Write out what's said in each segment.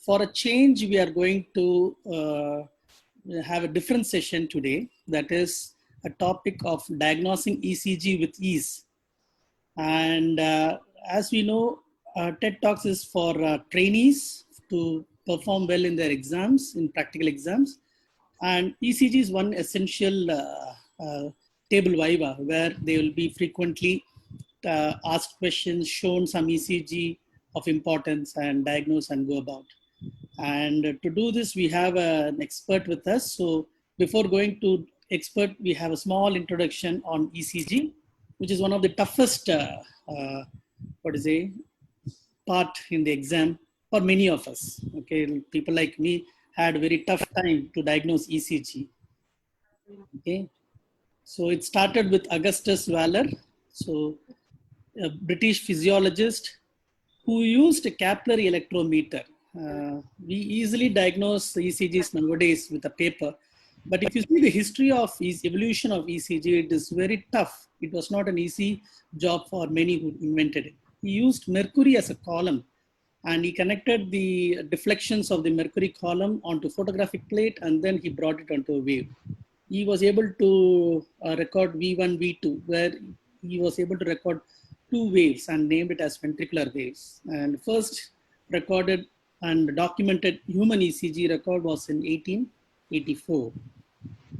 for a change, we are going to have a different session today. That is a topic of diagnosing ECG with ease. And as we know, TED Talks is for trainees to perform well in their exams, in practical exams. And ECG is one essential table viva where they will be frequently asked questions, shown some ECG of importance and diagnose and go about. And to do this, we have an expert with us. So before going to expert, we have a small introduction on ECG, which is one of the toughest, part in the exam for many of us. Okay, people like me had a very tough time to diagnose ECG. Okay, so it started with Augustus Waller, so a British physiologist who used a capillary electrometer. We easily diagnose ECGs nowadays with a paper, but if you see the history of evolution of ECG, it is very tough. It was not an easy job for many who invented it. He used mercury as a column, and he connected the deflections of the mercury column onto photographic plate, and then he brought it onto a wave. He was able to record V1, V2, where he was able to record two waves and named it as ventricular waves. And first recorded and documented human ECG record was in 1884.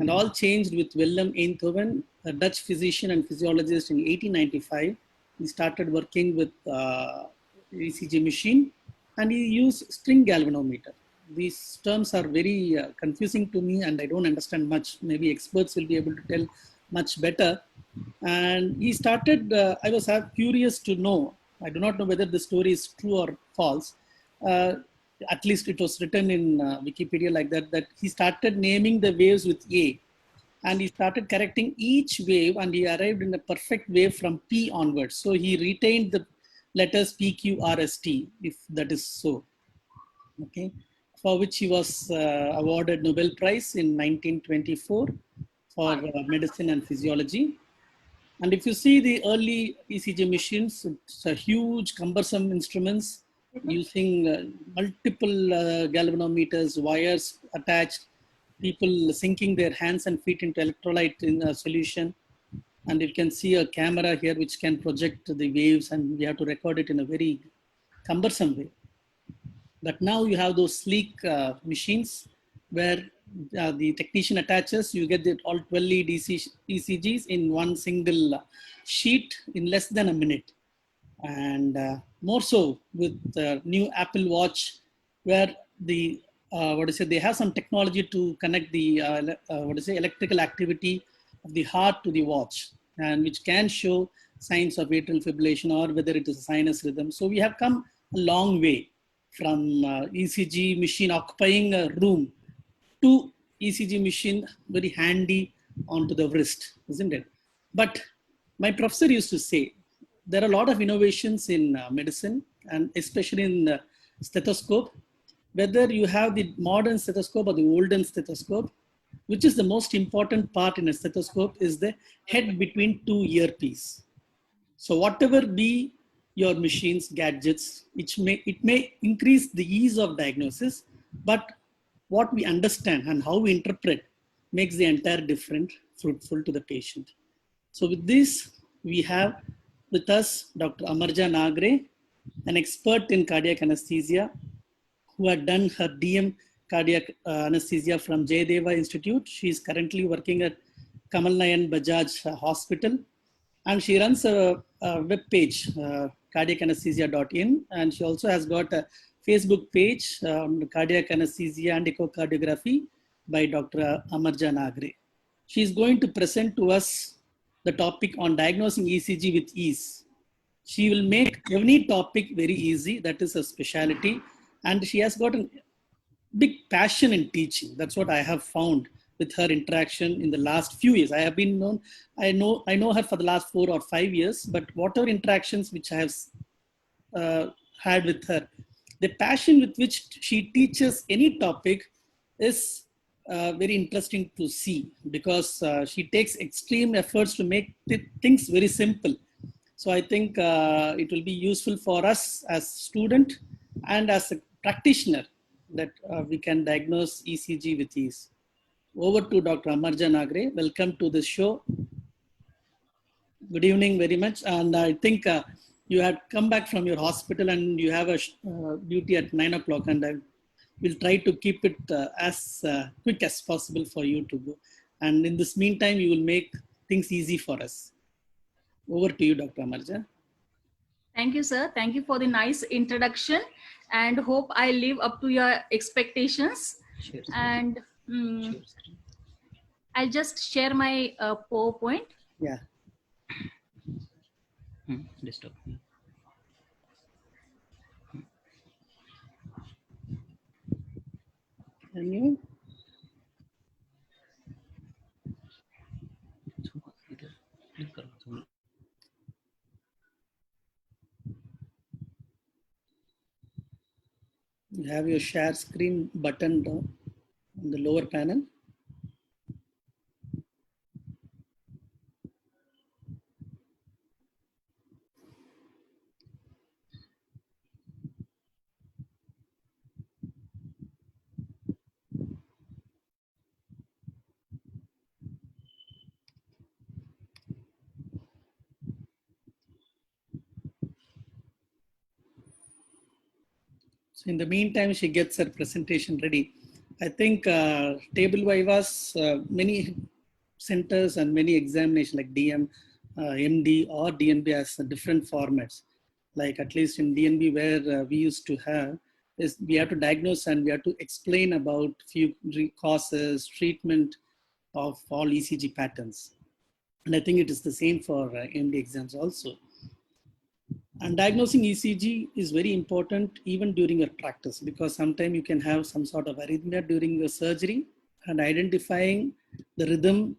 And all changed with Willem Einthoven, a Dutch physician and physiologist, in 1895. He started working with ECG machine, and he used string galvanometer. These terms are very confusing to me, and I don't understand much. Maybe experts will be able to tell much better. And he started, I was curious to know, I do not know whether the story is true or false. At least it was written in Wikipedia like that, that he started naming the waves with A. And he started correcting each wave, and he arrived in a perfect wave from P onwards. So he retained the letters P, Q, R, S, T, if that is so. Okay, for which he was awarded Nobel Prize in 1924 for medicine and physiology. And if you see the early ECG machines, it's a huge cumbersome instruments using multiple galvanometers, wires attached, people sinking their hands and feet into electrolyte in a solution. And you can see a camera here which can project the waves, and we have to record it in a very cumbersome way. But now you have those sleek machines where the technician attaches, you get all 12 lead ECGs in one single sheet in less than a minute. And more so with the new Apple Watch, where the they have some technology to connect the electrical activity of the heart to the watch, and which can show signs of atrial fibrillation or whether it is a sinus rhythm. So we have come a long way from ECG machine occupying a room to ECG machine very handy onto the wrist, isn't it? But my professor used to say, there are a lot of innovations in medicine, and especially in stethoscope. Whether you have the modern stethoscope or the olden stethoscope, which is the most important part in a stethoscope is the head between two earpiece. So whatever be your machines, gadgets, it may increase the ease of diagnosis, but what we understand and how we interpret makes the entire difference fruitful to the patient. So with this, we have with us Dr. Amarja Nagre, an expert in cardiac anesthesia, who had done her DM cardiac anesthesia from Jayadeva Institute. She is currently working at Kamal Nayan Bajaj Hospital, and she runs a web page, cardiacanesthesia.in, and she also has got a Facebook page on cardiac anesthesia and echocardiography by Dr. Amarja Nagre. She is going to present to us the topic on diagnosing ECG with ease. She will make any topic very easy. That is a specialty. And she has got a big passion in teaching. That's what I have found with her interaction in the last few years. I know her for the last 4 or 5 years, but whatever interactions which I have had with her, the passion with which she teaches any topic is very interesting to see, because she takes extreme efforts to make things very simple. So I think it will be useful for us as student and as a practitioner that we can diagnose ECG with ease. Over to Dr. Amarja Nagre. Welcome to the show. Good evening very much. And I think you had come back from your hospital and you have a duty at 9 o'clock, and I will try to keep it as quick as possible for you to go. And in this meantime, you will make things easy for us. Over to you, Dr. Amarja. Thank you, sir. Thank you for the nice introduction, and hope I live up to your expectations. Sure. And I'll just share my PowerPoint. Yeah. Desktop. Can you? You have your share screen button down on the lower panel. So in the meantime, she gets her presentation ready. I think table vivas, many centers and many examinations like DM, MD or DNB has different formats. Like at least in DNB where we used to have is we have to diagnose and we have to explain about few causes, treatment of all ECG patterns. And I think it is the same for MD exams also. And diagnosing ECG is very important even during your practice, because sometimes you can have some sort of arrhythmia during your surgery, and identifying the rhythm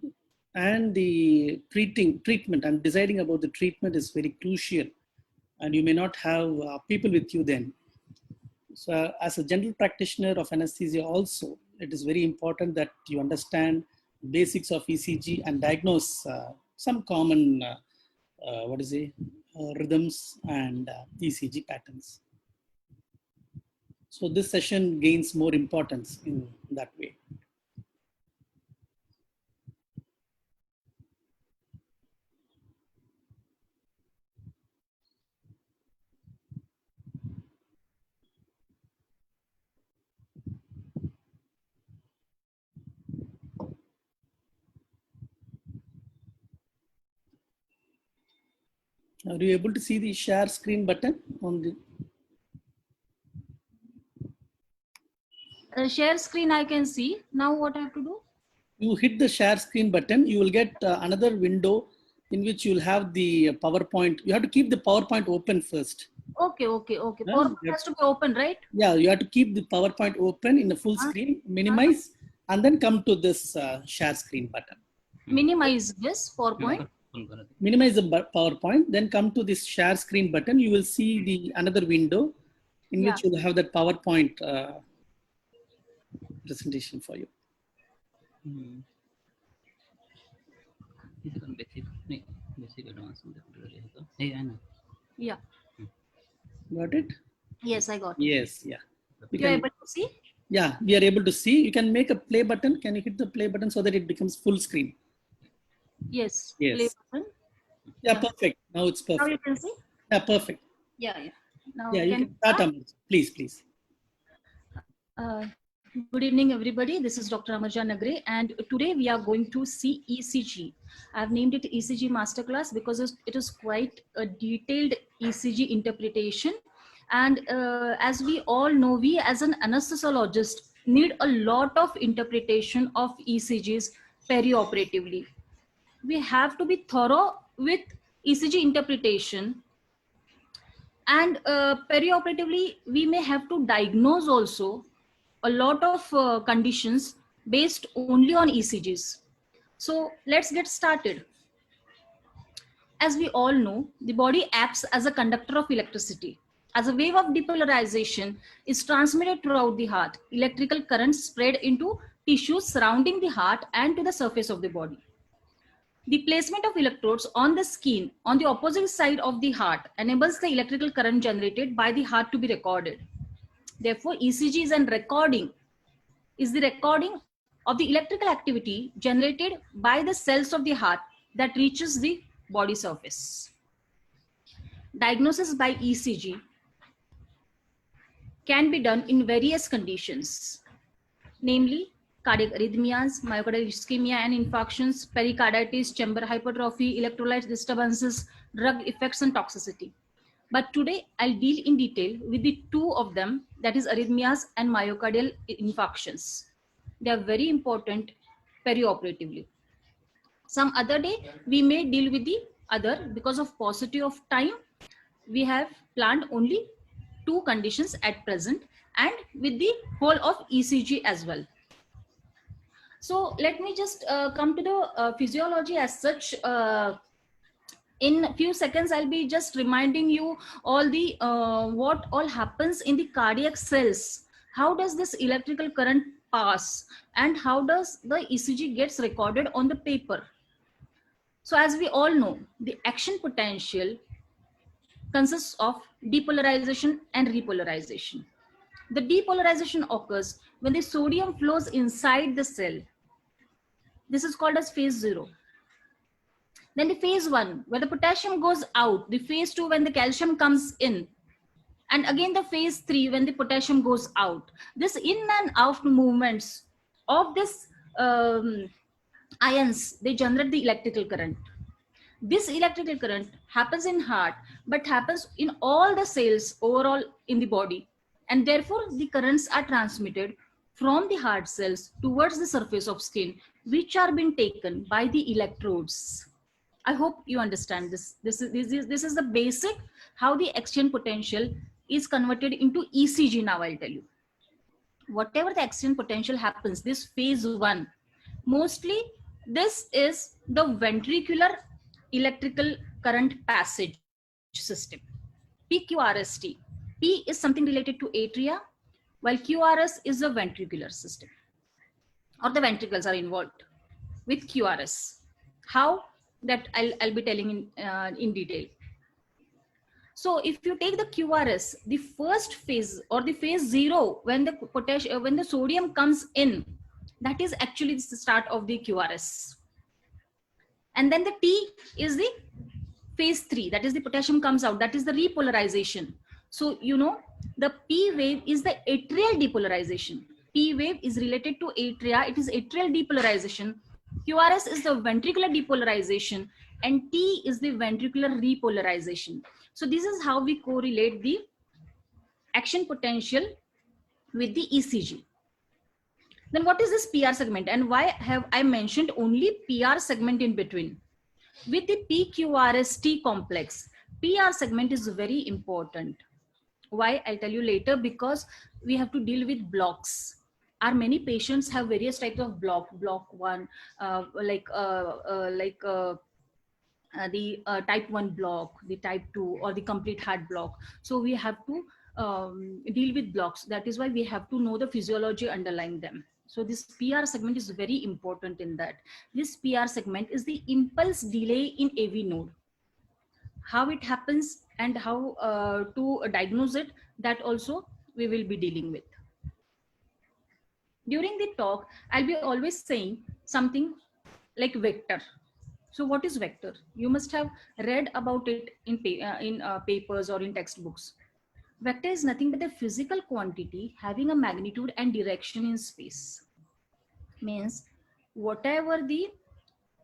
and the treatment and deciding about the treatment is very crucial. And you may not have people with you then. So as a general practitioner of anesthesia also, it is very important that you understand basics of ECG and diagnose some common rhythms and ECG patterns. So this session gains more importance in that way. Are you able to see the share screen button on the? Share screen I can see. Now what I have to do? You hit the share screen button, you will get another window in which you'll have the PowerPoint. You have to keep the PowerPoint open first. Okay. PowerPoint has to be open, right? Yeah, you have to keep the PowerPoint open in the full screen, minimize, and then come to this share screen button. Minimize this PowerPoint. Minimize the PowerPoint, then come to this share screen button. You will see the another window in which you will have that PowerPoint presentation for you. Yeah. Got it? Yes, I got it. Yes, yeah. You are able to see? Yeah, we are able to see. You can make a play button. Can you hit the play button so that it becomes full screen? Yes. Yes. Play button. Yeah, perfect. Now it's perfect. Now you can see? Yeah, perfect. Yeah. Now yeah, you can start. Please. Good evening, everybody. This is Dr. Amarja Nagre, and today we are going to see ECG. I've named it ECG Masterclass because it is quite a detailed ECG interpretation. And as we all know, we as an anesthesiologist need a lot of interpretation of ECGs perioperatively. We have to be thorough with ECG interpretation. And perioperatively, we may have to diagnose also a lot of conditions based only on ECGs. So let's get started. As we all know, the body acts as a conductor of electricity. As a wave of depolarization is transmitted throughout the heart, electrical currents spread into tissues surrounding the heart and to the surface of the body. The placement of electrodes on the skin on the opposite side of the heart enables the electrical current generated by the heart to be recorded. Therefore, ECG is the recording of the electrical activity generated by the cells of the heart that reaches the body surface. Diagnosis by ECG can be done in various conditions, namely cardiac arrhythmias, myocardial ischemia and infarctions, pericarditis, chamber hypertrophy, electrolyte disturbances, drug effects and toxicity. But today I'll deal in detail with the two of them, that is arrhythmias and myocardial infarctions. They are very important perioperatively. Some other day we may deal with the other. Because of paucity of time, we have planned only two conditions at present, and with the whole of ECG as well. So let me just come to the physiology as such. In a few seconds, I'll be just reminding you all the what all happens in the cardiac cells. How does this electrical current pass, and how does the ECG gets recorded on the paper? So as we all know, the action potential consists of depolarization and repolarization. The depolarization occurs when the sodium flows inside the cell. This is called as phase 0. Then the phase 1, where the potassium goes out. The phase 2, when the calcium comes in. And again the phase 3, when the potassium goes out. This in and out movements of this ions, they generate the electrical current. This electrical current happens in heart, but happens in all the cells overall in the body. And therefore the currents are transmitted from the heart cells towards the surface of skin, which are being taken by the electrodes. I hope you understand this. This is the basic how the exchange potential is converted into ECG. Now I'll tell you. Whatever the exchange potential happens, this phase 1, mostly this is the ventricular electrical current passage system, PQRST. P is something related to atria, while QRS is the ventricular system, or the ventricles are involved with QRS. How? That I'll be telling in detail. So if you take the QRS, the first phase or the phase 0, when the sodium comes in, that is actually the start of the QRS. And then the T is the phase 3, that is the potassium comes out, that is the repolarization. So you know the P wave is the atrial depolarization. P wave is related to atria, it is atrial depolarization. QRS is the ventricular depolarization, and T is the ventricular repolarization. So this is how we correlate the action potential with the ECG. Then what is this PR segment, and why have I mentioned only PR segment in between? With the PQRST complex, PR segment is very important. Why? I'll tell you later, because we have to deal with blocks. Our many patients have various types of block 1, the type 1 block, the type 2, or the complete heart block. So we have to deal with blocks. That is why we have to know the physiology underlying them. So this PR segment is very important in that. This PR segment is the impulse delay in AV node. How it happens and how to diagnose it, that also we will be dealing with. During the talk, I'll be always saying something like vector. So what is vector? You must have read about it in papers or in textbooks. Vector is nothing but a physical quantity having a magnitude and direction in space. Means whatever the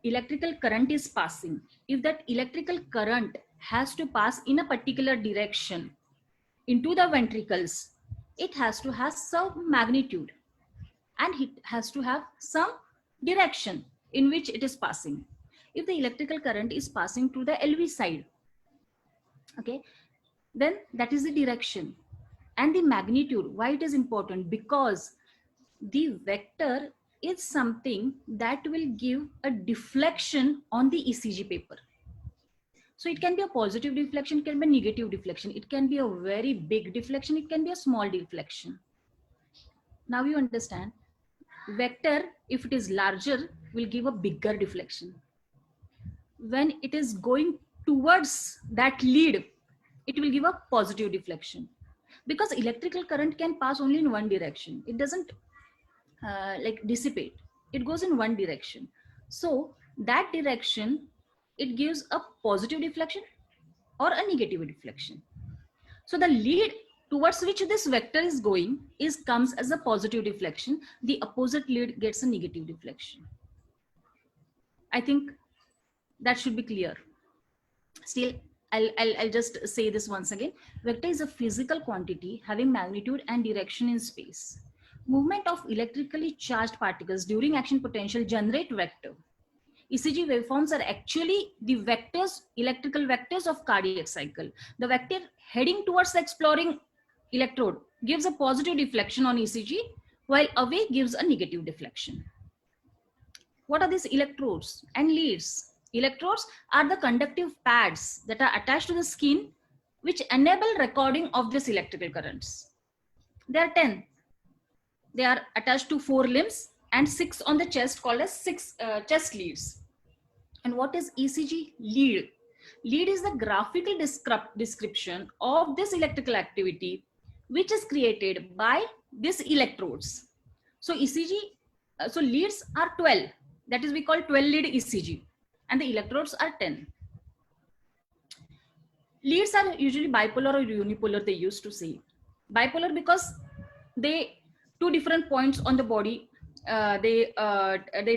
electrical current is passing, if that electrical current has to pass in a particular direction into the ventricles, it has to have some magnitude and it has to have some direction in which it is passing. If the electrical current is passing to the LV side, okay, then that is the direction. And the magnitude, why it is important? Because the vector is something that will give a deflection on the ECG paper. So it can be a positive deflection, it can be a negative deflection, it can be a very big deflection, it can be a small deflection. Now you understand, vector, if it is larger, will give a bigger deflection. When it is going towards that lead, it will give a positive deflection. because electrical current can pass only in one direction. It doesn't like dissipate. It goes in one direction. So that direction, it gives a positive deflection or a negative deflection. So the lead towards which this vector is going is comes as a positive deflection. The opposite lead gets a negative deflection. I think that should be clear. Still, I'll just say this once again. Vector is a physical quantity having magnitude and direction in space. Movement of electrically charged particles during action potential generate vector. ECG waveforms are actually the vectors, electrical vectors of cardiac cycle. The vector heading towards the exploring electrode gives a positive deflection on ECG, while away gives a negative deflection. What are these electrodes and leads? Electrodes are the conductive pads that are attached to the skin, which enable recording of these electrical currents. There are 10. They are attached to 4 limbs and 6 on the chest, called as 6 chest leads. And what is ECG lead? Lead is the graphical description of this electrical activity, which is created by these electrodes. So ECG, so leads are 12. That is, we call 12 lead ECG, and the electrodes are 10. Leads are usually bipolar or unipolar, they used to say. Bipolar because they, two different points on the body, they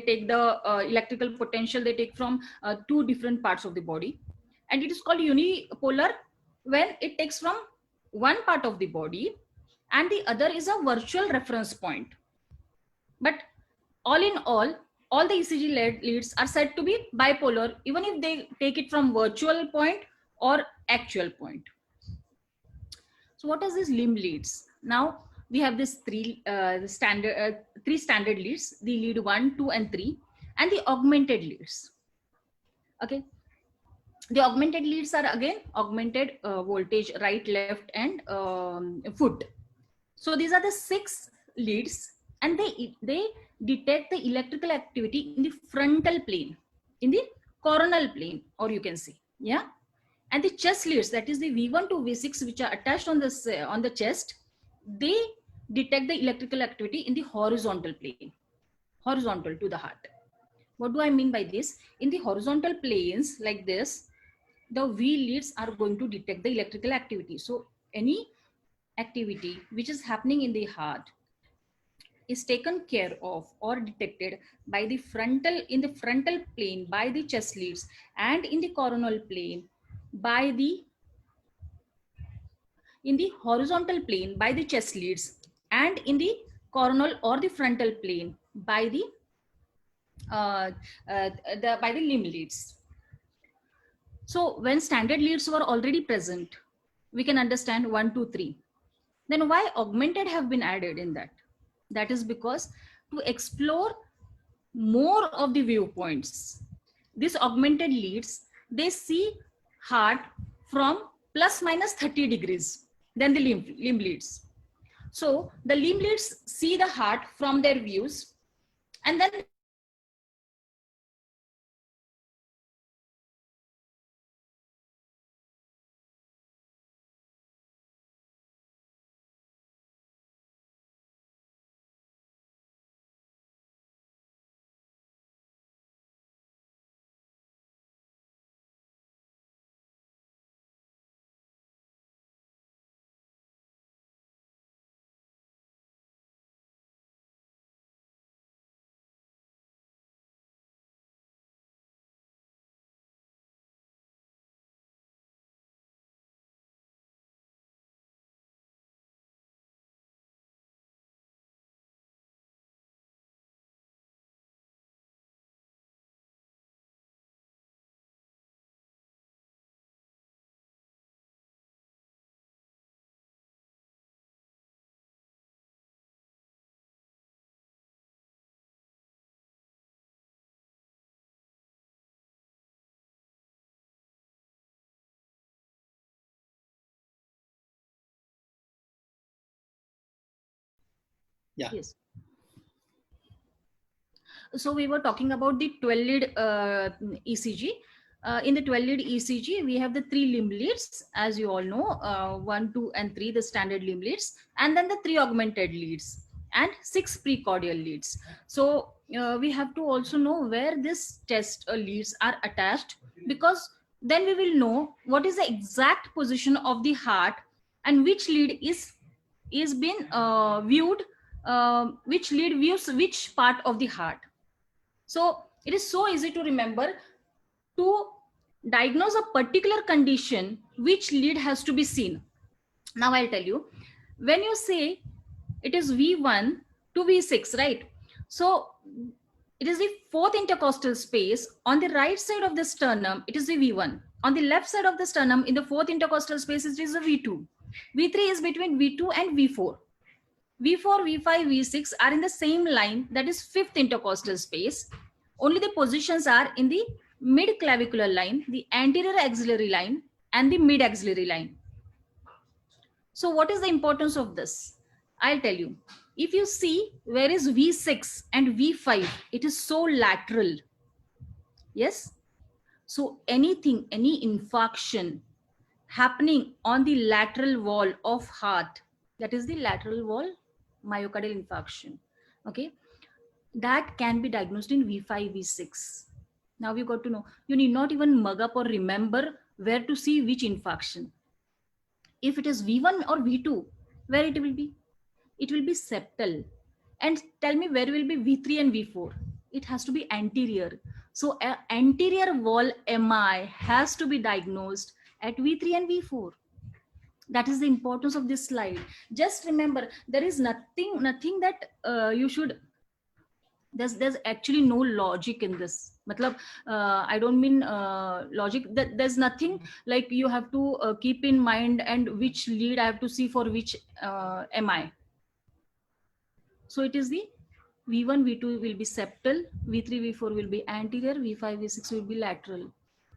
take the electrical potential they take from two different parts of the body. And it is called unipolar when it takes from one part of the body and the other is a virtual reference point. But all in all the ECG leads are said to be bipolar, even if they take it from virtual point or actual point. So what is this limb leads? Now we have this three standard leads: the lead 1, 2, and 3, and the augmented leads. Okay, the augmented leads are again augmented voltage, right, left, and foot. So these are the 6 leads, and they detect the electrical activity in the frontal plane, in the coronal plane, or you can say, yeah. And the chest leads, that is the V1 to V6, which are attached on the chest, they detect the electrical activity in the horizontal plane, horizontal to the heart. What do I mean by this? In the horizontal planes like this, the V leads are going to detect the electrical activity. So any activity which is happening in the heart is taken care of or detected by the frontal, in the frontal plane by the chest leads, and in the coronal plane by the, in the horizontal plane by the chest leads, and in the coronal or the frontal plane by the by the limb leads. So when standard leads were already present, we can understand 1, 2, 3. Then why augmented have been added in that? That is because to explore more of the viewpoints, these augmented leads, they see heart from plus minus 30 degrees than the limb leads. So the limb leads see the heart from their views, and then Yeah. yes. So we were talking about the 12 lead ECG. In the 12 lead ECG, we have the 3 limb leads, as you all know, 1, 2, and 3, the standard limb leads, and then the 3 augmented leads and 6 precordial leads. So we have to also know where this test leads are attached, because then we will know what is the exact position of the heart and which lead is been viewed, which lead views which part of the heart. So it is so easy to remember. To diagnose a particular condition, which lead has to be seen. Now I'll tell you, when you say it is V1 to V6, right? So it is the fourth intercostal space. On the right side of the sternum, it is the V1. On the left side of the sternum, in the fourth intercostal space, it is the V2. V3 is between V2 and V4. V4, V5, V6 are in the same line, that is fifth intercostal space. Only the positions are in the mid clavicular line, the anterior axillary line, and the mid axillary line. So what is the importance of this? I'll tell you. If you see where is V6 and V5, it is so lateral. Yes. So anything, any infarction happening on the lateral wall of heart, that is the lateral wall myocardial infarction. Okay. That can be diagnosed in V5, V6. Now you got to know, you need not even mug up or remember where to see which infarction. If it is V1 or V2, where it will be? It will be septal. And tell me where will be V3 and V4? It has to be anterior. So anterior wall MI has to be diagnosed at V3 and V4. That is the importance of this slide. Just remember, there is nothing that you should, there's actually no logic in this. Matlab, I don't mean logic, that there's nothing like you have to keep in mind and which lead I have to see for which MI. So it is the V1, V2 will be septal, V3, V4 will be anterior, V5, V6 will be lateral.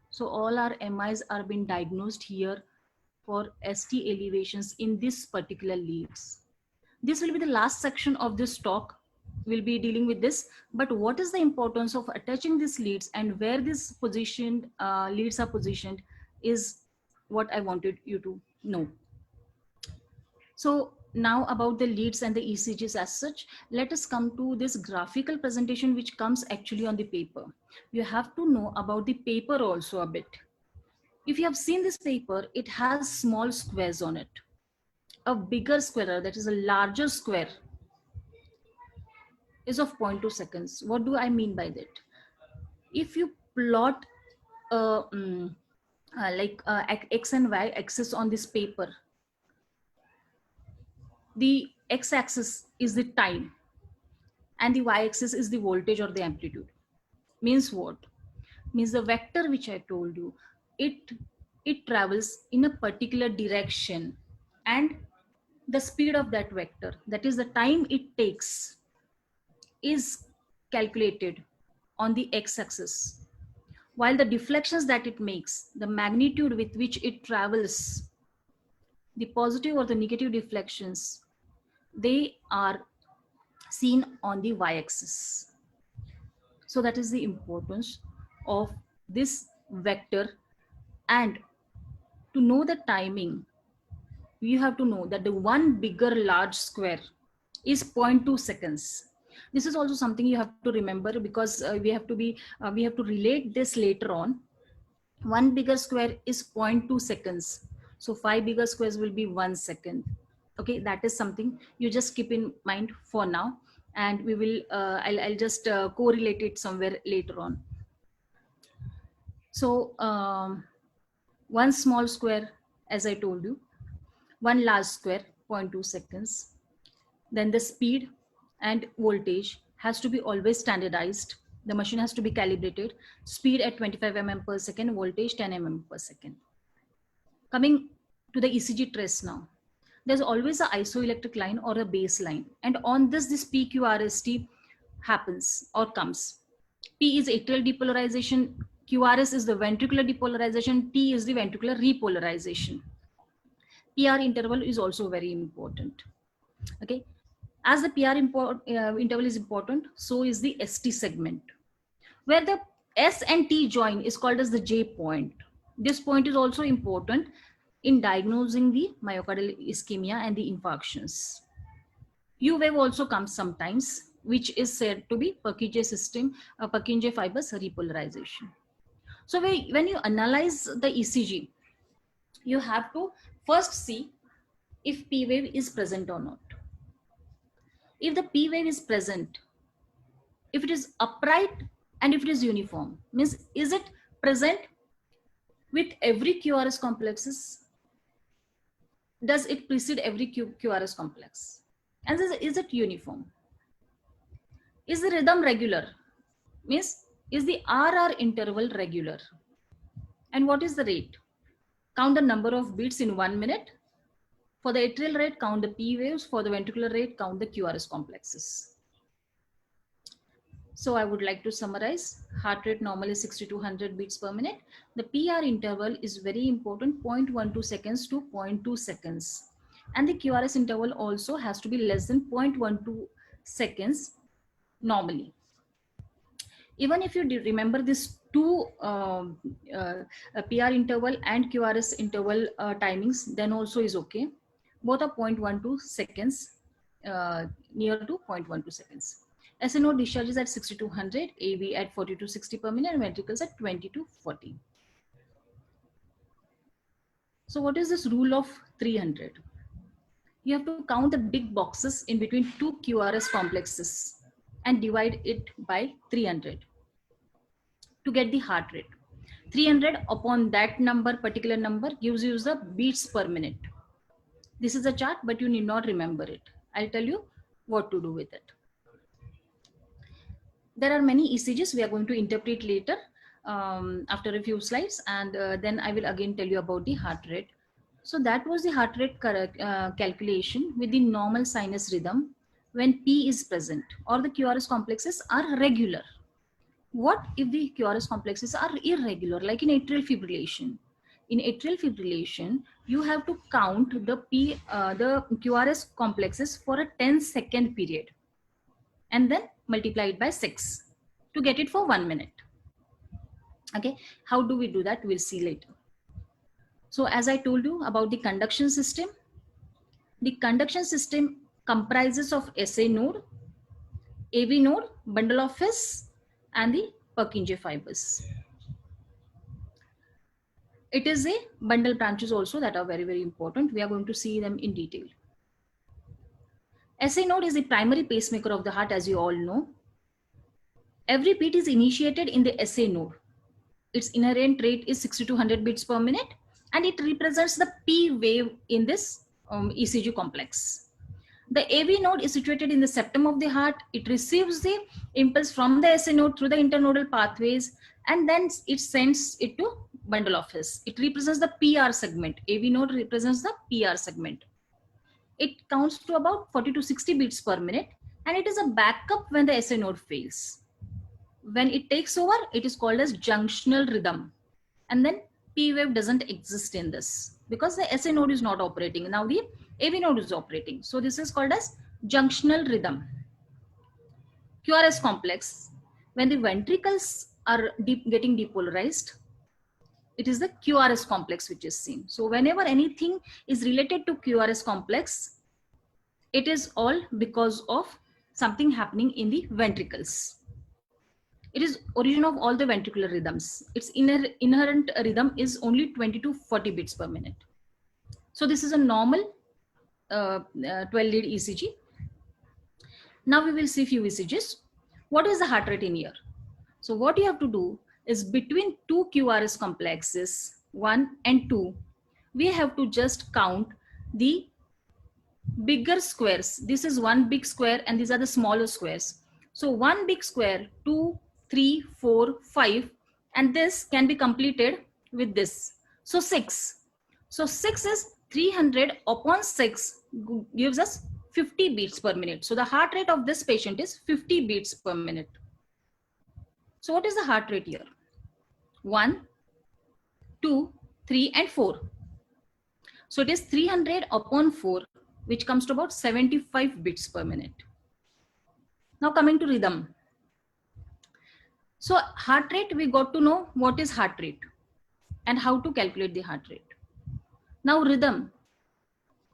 So all our MIs are being diagnosed here for ST elevations in this particular leads. This will be the last section of this talk. We'll be dealing with this, but what is the importance of attaching these leads and where this positioned leads are positioned is what I wanted you to know. So now about the leads and the ECGs as such, let us come to this graphical presentation which comes actually on the paper. You have to know about the paper also a bit. If you have seen this paper, it has small squares on it. A bigger square, that is a larger square, is of 0.2 seconds. What do I mean by that? If you plot X and Y axis on this paper, the X axis is the time and the Y axis is the voltage or the amplitude. Means what? Means the vector which I told you, it travels in a particular direction, and the speed of that vector, that is the time it takes, is calculated on the x-axis, while the deflections that it makes, the magnitude with which it travels, the positive or the negative deflections, they are seen on the y-axis. So that is the importance of this vector. And to know the timing, you have to know that the one bigger large square is 0.2 seconds. This is also something you have to remember, because we have to relate this later on. One bigger square is 0.2 seconds. So 5 bigger squares will be 1 second. Okay, that is something you just keep in mind for now, and we will I'll just correlate it somewhere later on. So one small square, as I told you, one large square, 0.2 seconds. Then the speed and voltage has to be always standardized. The machine has to be calibrated. Speed at 25 mm per second, voltage 10 mm per second. Coming to the ECG trace now. There's always an isoelectric line or a base line. And on this PQRST happens or comes. P is atrial depolarization, QRS is the ventricular depolarization, T is the ventricular repolarization. PR interval is also very important. Okay. As the PR interval is important, so is the ST segment. Where the S and T join is called as the J point. This point is also important in diagnosing the myocardial ischemia and the infarctions. U wave also comes sometimes, which is said to be Purkinje system, Purkinje fibers repolarization. So when you analyze the ECG, you have to first see if P wave is present or not. If the P wave is present, if it is upright and if it is uniform, means is it present with every QRS complexes? Does it precede every QRS complex? And is it uniform? Is the rhythm regular? Means is the RR interval regular? And what is the rate? Count the number of beats in 1 minute. For the atrial rate, count the P waves. For the ventricular rate, count the QRS complexes. So I would like to summarize. Heart rate normally 60 to 100 beats per minute. The PR interval is very important, 0.12 seconds to 0.2 seconds. And the QRS interval also has to be less than 0.12 seconds normally. Even if you remember this two PR interval and QRS interval timings, then also is okay. Both are 0.12 seconds, near to 0.12 seconds. SNO discharges at 60 to 100, AV at 40 to 60 per minute, and ventricles at 20 to 40. So what is this rule of 300? You have to count the big boxes in between two QRS complexes and divide it by 300 to get the heart rate. 300 upon that number, particular number, gives you the beats per minute. This is a chart, but you need not remember it. I'll tell you what to do with it. There are many ECGs we are going to interpret later after a few slides, and then I will again tell you about the heart rate. So that was the heart rate calculation with the normal sinus rhythm when P is present or the QRS complexes are regular. What if the QRS complexes are irregular, like in atrial fibrillation? In atrial fibrillation, you have to count the QRS complexes for a 10-second period and then multiply it by 6 to get it for 1 minute. Okay, how do we do that? We'll see later. So as I told you about the conduction system comprises of SA node, AV node, bundle of His, and the Purkinje fibers. It is a bundle branches also that are very, very important. We are going to see them in detail. SA node is the primary pacemaker of the heart, as you all know. Every beat is initiated in the SA node. Its inherent rate is 60 to 100 beats per minute, and it represents the P wave in this ECG complex. The AV node is situated in the septum of the heart. It receives the impulse from the SA node through the internodal pathways, and then it sends it to bundle of His. It represents the PR segment. AV node represents the PR segment. It counts to about 40 to 60 beats per minute, and it is a backup when the SA node fails. When it takes over, it is called as junctional rhythm. And then P wave doesn't exist in this because the SA node is not operating. Now the AV node is operating. So this is called as junctional rhythm. QRS complex, when the ventricles are getting depolarized, it is the QRS complex which is seen. So whenever anything is related to QRS complex, it is all because of something happening in the ventricles. It is origin of all the ventricular rhythms. Its inherent rhythm is only 20 to 40 beats per minute. So this is a normal 12-lead ECG. Now we will see few ECGs. What is the heart rate in here? So what you have to do is between two QRS complexes, 1 and 2, we have to just count the bigger squares. This is one big square and these are the smaller squares. So one big square, 2, 3, 4, 5, and this can be completed with this. So 6. So 6 is 300 upon 6 gives us 50 beats per minute. So the heart rate of this patient is 50 beats per minute. So what is the heart rate here? 1, 2, 3, and 4. So it is 300 upon 4, which comes to about 75 beats per minute. Now coming to rhythm. So heart rate, we got to know what is heart rate and how to calculate the heart rate. Now rhythm.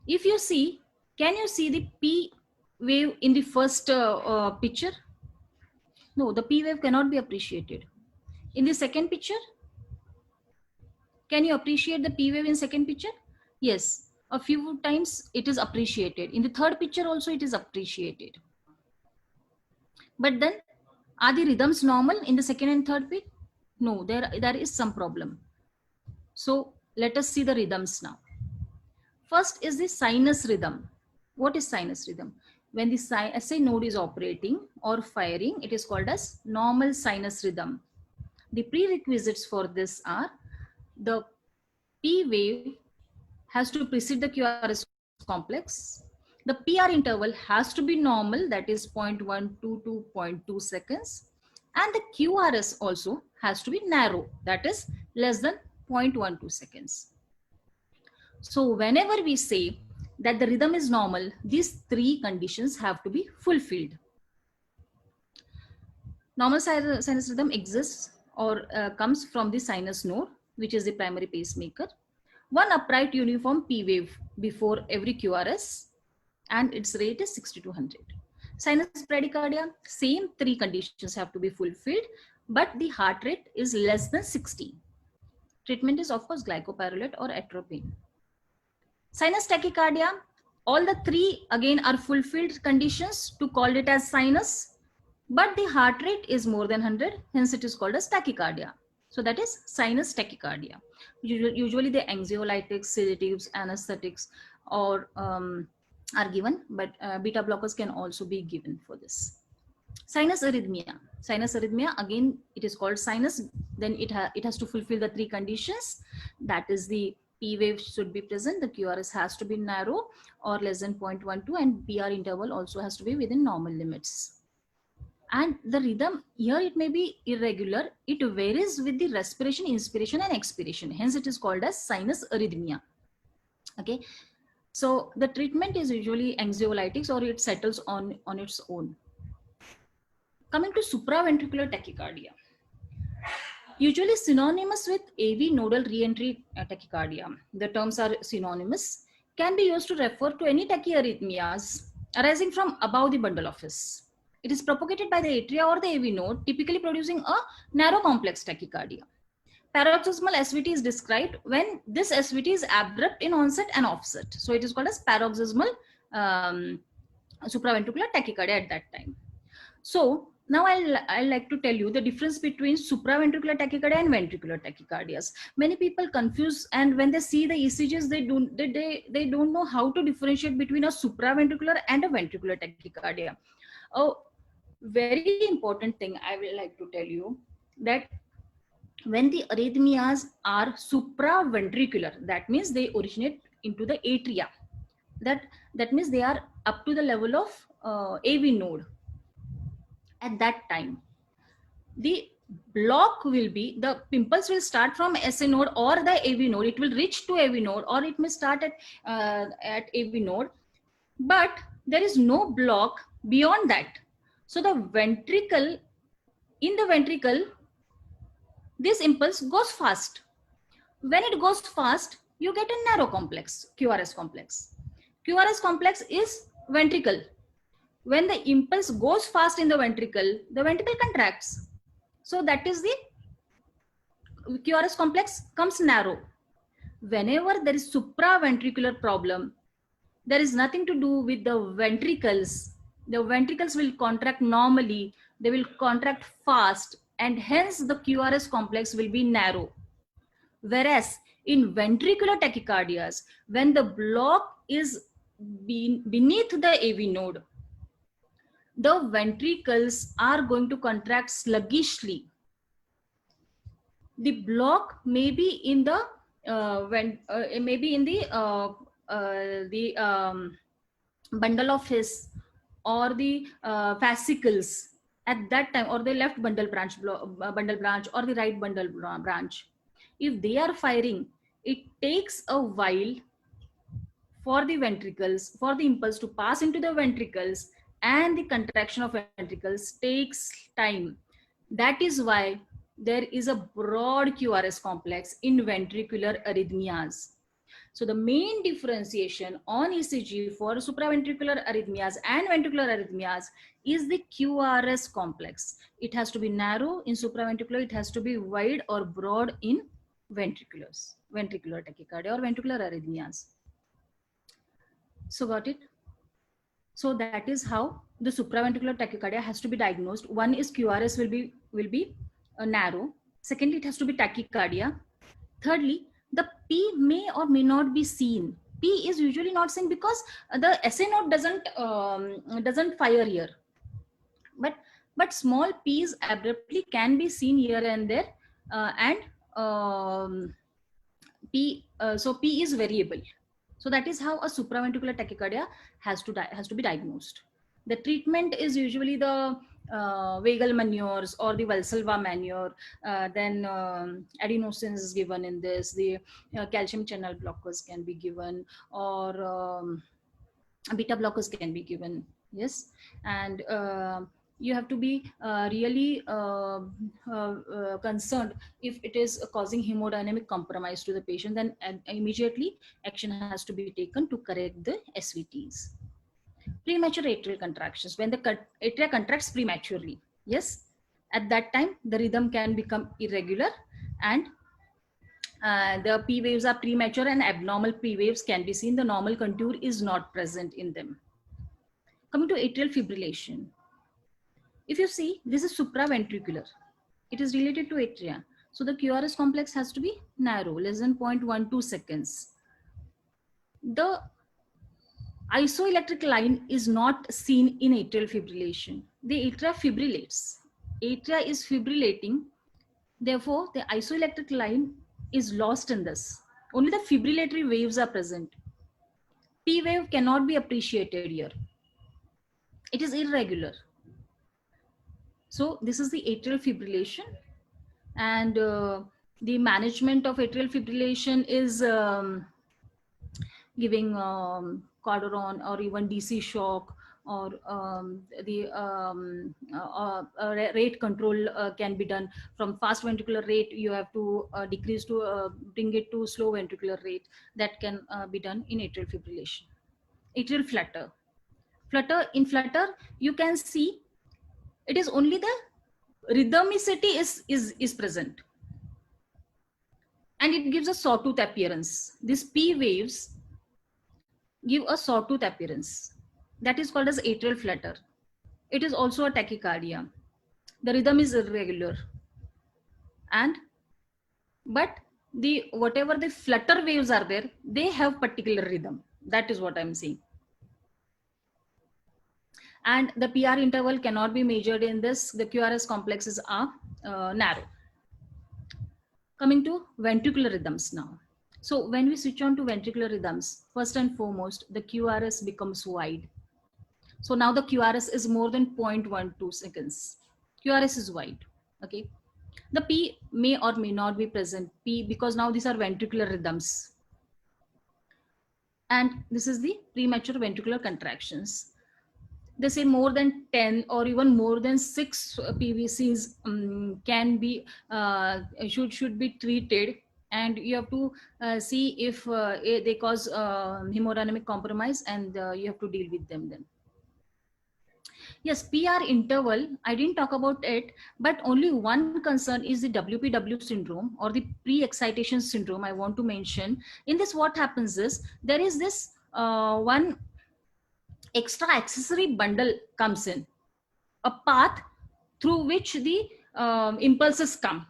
If you see, can you see the P wave in the first picture? No, the P wave cannot be appreciated. In the second picture, can you appreciate the P wave in second picture? Yes, a few times it is appreciated. In the third picture also it is appreciated. But then, are the rhythms normal in the second and third beat? No, there is some problem. So let us see the rhythms now. First is the sinus rhythm. What is sinus rhythm? When the SA node is operating or firing, it is called as normal sinus rhythm. The prerequisites for this are the P wave has to precede the QRS complex. The PR interval has to be normal, that is 0.1 to 2.2 seconds. And the QRS also has to be narrow, that is less than 0.12 seconds. So whenever we say that the rhythm is normal, these three conditions have to be fulfilled. Normal sinus rhythm exists or comes from the sinus node, which is the primary pacemaker. One upright uniform P wave before every QRS, and its rate is 60 to 100. Sinus bradycardia, same three conditions have to be fulfilled, but the heart rate is less than 60. Treatment is of course glycopyrrolate or atropine. Sinus tachycardia, all the three again are fulfilled conditions to call it as sinus, but the heart rate is more than 100, hence it is called as tachycardia. So that is sinus tachycardia. Usually the anxiolytics, sedatives, anesthetics or are given, but beta blockers can also be given for this. Sinus arrhythmia. Sinus arrhythmia, again, it is called sinus. Then it has to fulfill the three conditions. That is the P wave should be present, the QRS has to be narrow or less than 0.12, and PR interval also has to be within normal limits. And the rhythm here, it may be irregular. It varies with the respiration, inspiration and expiration. Hence it is called as sinus arrhythmia. Okay. So the treatment is usually anxiolytics or it settles on its own. Coming to supraventricular tachycardia. Usually synonymous with AV nodal reentry tachycardia. The terms are synonymous. Can be used to refer to any tachyarrhythmias arising from above the bundle office. It is propagated by the atria or the AV node, typically producing a narrow complex tachycardia. Paroxysmal SVT is described when this SVT is abrupt in onset and offset. So it is called as paroxysmal supraventricular tachycardia at that time. So now I'll like to tell you the difference between supraventricular tachycardia and ventricular tachycardias. Many people confuse, and when they see the ECGs, they don't know how to differentiate between a supraventricular and a ventricular tachycardia. A very important thing I will like to tell you, that when the arrhythmias are supraventricular, that means they originate into the atria. That means they are up to the level of AV node. At that time, the block will be, the impulse will start from SA node or the AV node. It will reach to AV node or it may start at AV node, but there is no block beyond that. So the ventricle, in the ventricle, this impulse goes fast. When it goes fast, you get a narrow complex, QRS complex. QRS complex is ventricle. When the impulse goes fast in the ventricle contracts. So that is the QRS complex comes narrow. Whenever there is supraventricular problem, there is nothing to do with the ventricles. The ventricles will contract normally, they will contract fast, and hence the QRS complex will be narrow. Whereas in ventricular tachycardias, when the block is beneath the AV node, the ventricles are going to contract sluggishly. The block may be in the bundle of His or the fascicles at that time, or the left bundle branch or the right bundle branch. If they are firing, it takes a while for the ventricles, for the impulse to pass into the ventricles, and the contraction of ventricles takes time. That is why there is a broad QRS complex in ventricular arrhythmias. So the main differentiation on ECG for supraventricular arrhythmias and ventricular arrhythmias is the QRS complex. It has to be narrow in supraventricular, it has to be wide or broad in ventricular tachycardia or ventricular arrhythmias. So got it? So that is how the supraventricular tachycardia has to be diagnosed. One is QRS will be narrow. Secondly, it has to be tachycardia. Thirdly, the P may or may not be seen. P is usually not seen because the SA node doesn't fire here. But small P's abruptly can be seen here and there, so P is variable. So that is how a supraventricular tachycardia has to be diagnosed. The treatment is usually the vagal manures or the Valsalva manure. Then adenosine is given in this. The calcium channel blockers can be given, or beta blockers can be given. Yes, and you have to be really concerned if it is causing hemodynamic compromise to the patient, then immediately action has to be taken to correct the SVTs. Premature atrial contractions, when the atria contracts prematurely, yes, at that time the rhythm can become irregular, and the P waves are premature and abnormal P waves can be seen. The normal contour is not present in them. Coming to atrial fibrillation, if you see, this is supraventricular. It is related to atria. So the QRS complex has to be narrow, less than 0.12 seconds. The isoelectric line is not seen in atrial fibrillation. The atria fibrillates. Atria is fibrillating. Therefore, the isoelectric line is lost in this. Only the fibrillatory waves are present. P wave cannot be appreciated here. It is irregular. So this is the atrial fibrillation, and the management of atrial fibrillation is giving Cordoron or even DC shock, or the rate control can be done. From fast ventricular rate, you have to decrease to bring it to slow ventricular rate. That can be done in atrial fibrillation. Atrial flutter. In flutter, you can see it is only the rhythmicity is present, and it gives a sawtooth appearance. These P waves give a sawtooth appearance. That is called as atrial flutter. It is also a tachycardia. The rhythm is irregular, but whatever the flutter waves are there, they have particular rhythm. That is what I'm saying. And the PR interval cannot be measured in this. The QRS complexes are narrow. Coming to ventricular rhythms now. So when we switch on to ventricular rhythms, first and foremost, the QRS becomes wide. So now the QRS is more than 0.12 seconds. QRS is wide, okay? The P may or may not be present. P, because now these are ventricular rhythms. And this is the premature ventricular contractions. They say more than 10 or even more than 6 PVCs can be, should be treated, and you have to see if they cause hemodynamic compromise, and you have to deal with them then. Yes, PR interval, I didn't talk about it, but only one concern is the WPW syndrome or the pre-excitation syndrome I want to mention. In this, what happens is, there is this one extra accessory bundle comes in, a path through which the impulses come.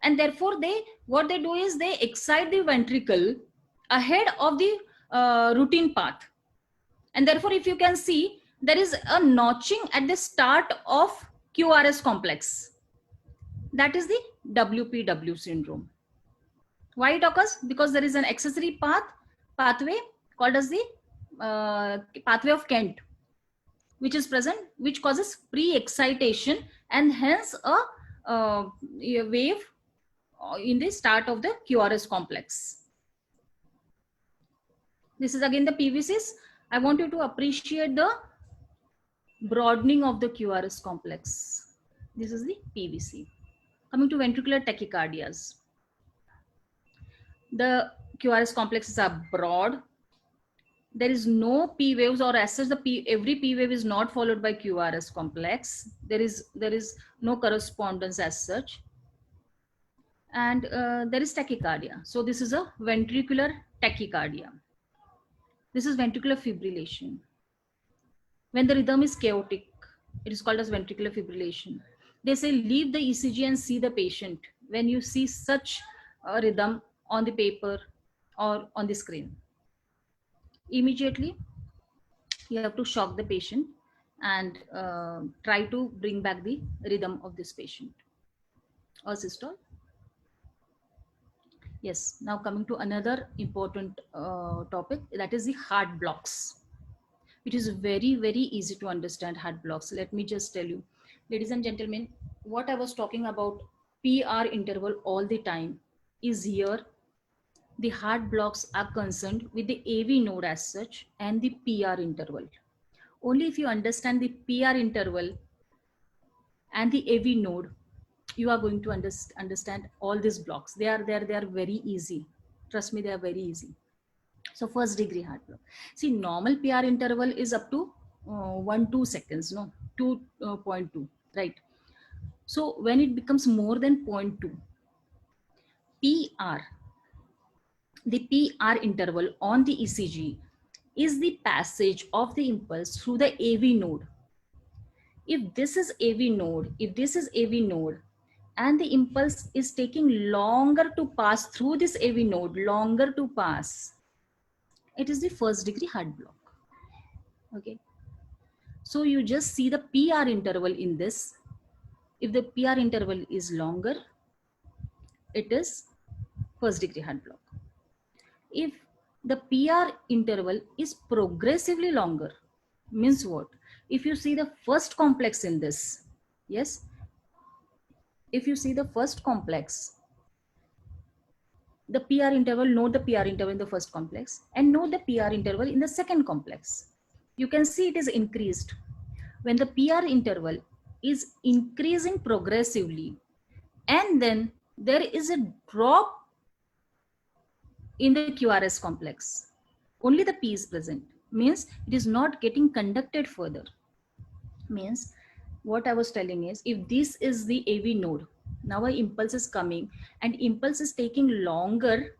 And therefore, what they do is they excite the ventricle ahead of the routine path. And therefore, if you can see, there is a notching at the start of QRS complex. That is the WPW syndrome. Why it occurs? Because there is an accessory pathway called as the pathway of Kent, which is present, which causes pre-excitation, and hence a wave in the start of the QRS complex. This is again the PVCs. I want you to appreciate the broadening of the QRS complex. This is the PVC. Coming to ventricular tachycardias. The QRS complexes are broad. There is no P waves, or as such every P wave is not followed by QRS complex. There is no correspondence as such. And there is tachycardia. So this is a ventricular tachycardia. This is ventricular fibrillation. When the rhythm is chaotic, it is called as ventricular fibrillation. They say leave the ECG and see the patient when you see such a rhythm on the paper or on the screen. Immediately, you have to shock the patient and try to bring back the rhythm of this patient. Or systole. Yes, now coming to another important topic, that is the heart blocks. It is very, very easy to understand heart blocks. Let me just tell you, ladies and gentlemen, what I was talking about PR interval all the time is here. The heart blocks are concerned with the AV node as such and the PR interval. Only if you understand the PR interval and the AV node, you are going to understand all these blocks. They are very easy. Trust me, they are very easy. So first degree heart block. See, normal PR interval is up to 1-2 seconds, no, 2.2, right? So when it becomes more than 0.2, PR, the PR interval on the ECG is the passage of the impulse through the AV node. If this is AV node, and the impulse is taking longer to pass through this AV node, it is the first degree heart block. Okay. So you just see the PR interval in this. If the PR interval is longer, it is first degree heart block. If the PR interval is progressively longer, means what? If you see the first complex in this, yes, if you see the first complex, the PR interval, note the PR interval in the first complex and note the PR interval in the second complex. You can see it is increased. When the PR interval is increasing progressively and then there is a drop in the QRS complex, only the P is present, means it is not getting conducted further. Means what I was telling is, if this is the AV node, now an impulse is coming and impulse is taking longer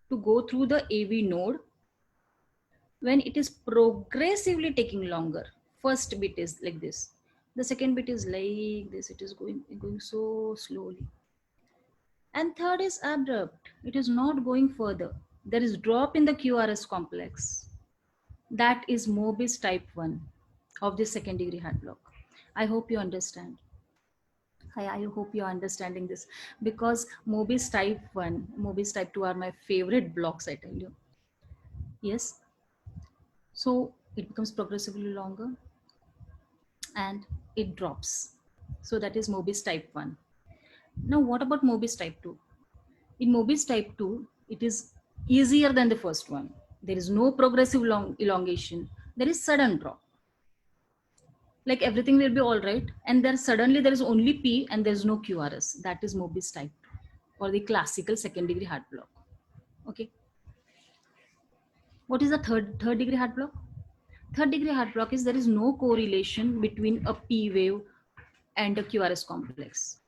to go through the AV node. When it is progressively taking longer, first bit is like this, the second bit is like this, it is going so slowly, and third is abrupt, it is not going further, there is drop in the QRS complex. That is Mobis type 1 of the second degree heart block. I hope you understand. I hope you are understanding this, because Mobis type 1, Mobis type 2 are my favorite blocks, I tell you. Yes. So it becomes progressively longer and it drops. So that is Mobis type 1. Now what about Mobis type 2? In Mobis type 2, it is easier than the first one. There is no progressive elongation. There is sudden drop. Like everything will be all right. And then suddenly there is only P and there is no QRS. That is Mobis type 2 or the classical second degree heart block. Okay. What is the third degree heart block? Third degree heart block is there is no correlation between a P wave and a QRS complex.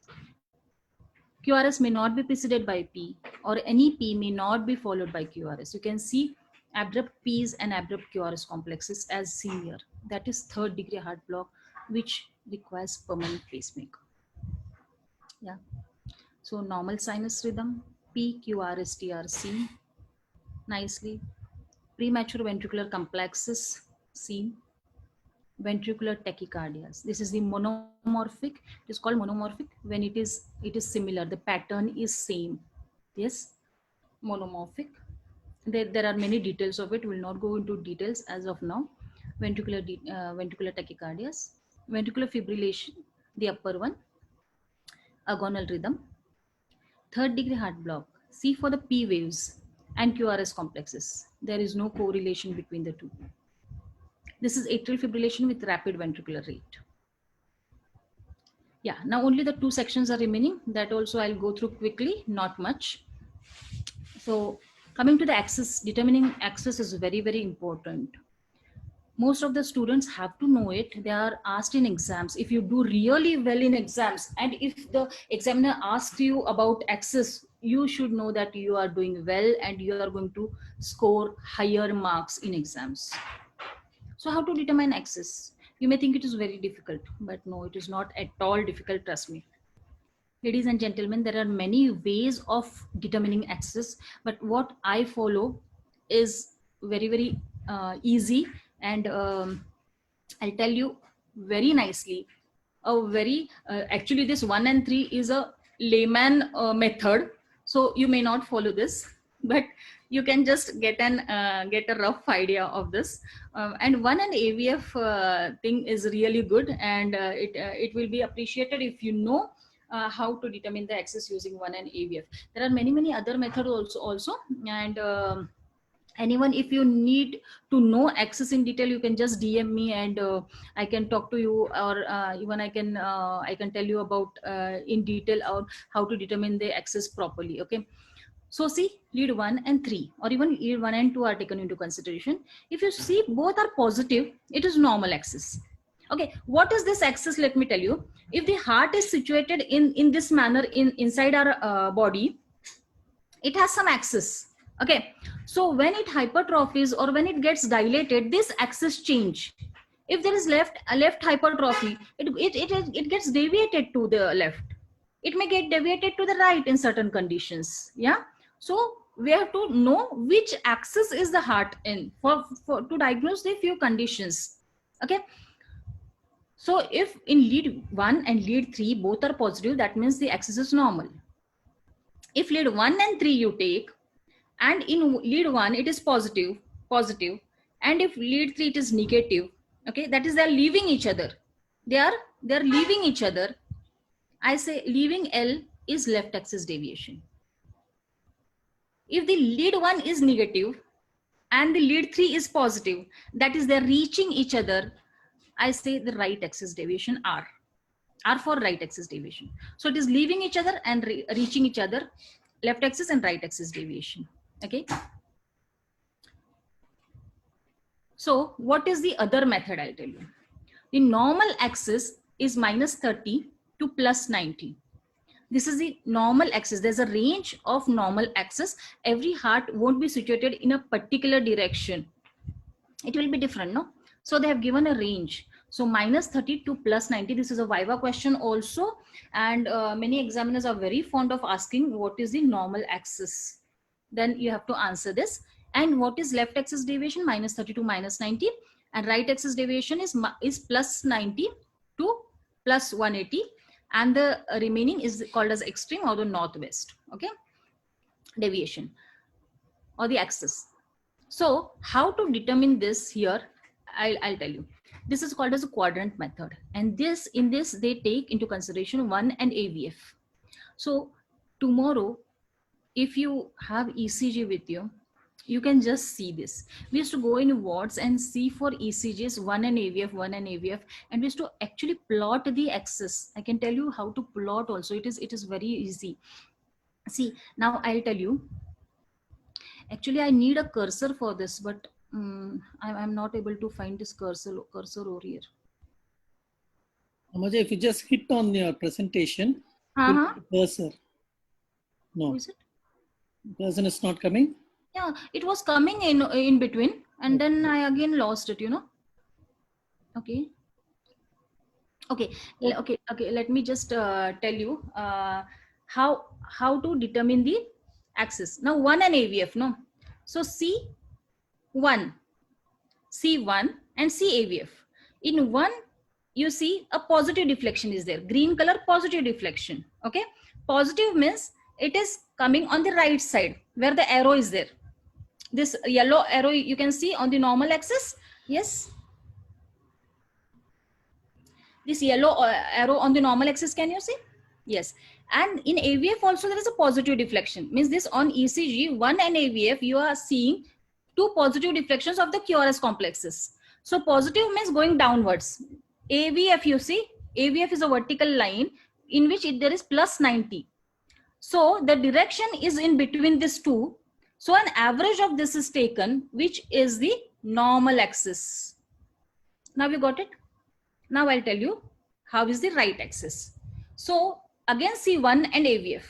QRS may not be preceded by P, or any P may not be followed by QRS. You can see abrupt P's and abrupt QRS complexes as seen here. That is third degree heart block, which requires permanent pacemaker. Yeah. So normal sinus rhythm, P, QRS, TR seen nicely. Premature ventricular complexes seen. Ventricular tachycardias. This is the monomorphic. It is called monomorphic when it is similar. The pattern is same. Yes, monomorphic. There are many details of it. We will not go into details as of now. Ventricular tachycardias. Ventricular fibrillation, the upper one. Agonal rhythm. Third degree heart block. See for the P waves and QRS complexes. There is no correlation between the two. This is atrial fibrillation with rapid ventricular rate. Yeah, now only the 2 sections are remaining. That also I'll go through quickly, not much. So coming to the axis, determining axis is very, very important. Most of the students have to know it. They are asked in exams. If you do really well in exams, and if the examiner asks you about axis, you should know that you are doing well and you are going to score higher marks in exams. So how to determine axis? You may think it is very difficult, but no, it is not at all difficult, trust me. Ladies and gentlemen, there are many ways of determining axis, but what I follow is very, very easy, and I'll tell you very nicely. Actually, this 1 and 3 is a layman method, so you may not follow this, but you can just get a rough idea of this. And 1 and AVF thing is really good, and it will be appreciated if you know how to determine the axis using 1 and AVF. There are many other methods also, and anyone, if you need to know axis in detail, you can just DM me, and I can talk to you, or even I can tell you about in detail on how to determine the axis properly. Okay, so see, lead 1 and 3, or even lead 1 and 2 are taken into consideration. If you see both are positive, it is normal axis. Okay, what is this axis? Let me tell you. If the heart is situated in this manner inside our body, it has some axis. Okay, so when it hypertrophies or when it gets dilated, this axis change. If there is left hypertrophy, it gets deviated to the left. It may get deviated to the right in certain conditions. Yeah, so we have to know which axis is the heart in for to diagnose the few conditions. Okay, so if in lead 1 and lead 3 both are positive, that means the axis is normal. If lead 1 and 3 you take, and in lead 1 it is positive, and if lead 3 it is negative, okay, that is they are leaving each other. They are leaving each other. I say leaving L is left axis deviation. If the lead 1 is negative and the lead 3 is positive, that is they're reaching each other, I say the right axis deviation R for right axis deviation. So it is leaving each other and reaching each other, left axis and right axis deviation. Okay. So what is the other method? I'll tell you. The normal axis is -30 to +90. This is the normal axis. There's a range of normal axis. Every heart won't be situated in a particular direction. It will be different, no? So they have given a range. So -30 to +90. This is a Viva question also. And many examiners are very fond of asking what is the normal axis. Then you have to answer this. And what is left axis deviation? -30 to -90. And right axis deviation is +90 to +180. And the remaining is called as extreme or the northwest. Okay, deviation or the axis. So how to determine this here? I'll tell you. This is called as a quadrant method, and in this they take into consideration 1 and AVF. So tomorrow, if you have ECG with you, you can just see this. We used to go in wards and see for ECGs 1 and AVF, and we used to actually plot the axis. I can tell you how to plot also. It is very easy. See, now I'll tell you. Actually, I need a cursor for this, but I'm not able to find this cursor over here. Amaja, if you just hit on your presentation, cursor. No. Who is it? Cursor is not coming. Yeah, it was coming in between, and then I again lost it. You know. Okay. Let me just tell you how to determine the axis. Now 1 and AVF, no. So C1 and CAVF. In 1, you see a positive deflection is there. Green color, positive deflection. Okay. Positive means it is coming on the right side where the arrow is there. This yellow arrow you can see on the normal axis. Yes. This yellow arrow on the normal axis, can you see? Yes. And in AVF also there is a positive deflection. Means this on ECG, 1 and AVF, you are seeing 2 positive deflections of the QRS complexes. So positive means going downwards. AVF you see, AVF is a vertical line in which there is plus 90. So the direction is in between these two. So an average of this is taken, which is the normal axis. Now you got it? Now I'll tell you how is the right axis. So again C1 and AVF.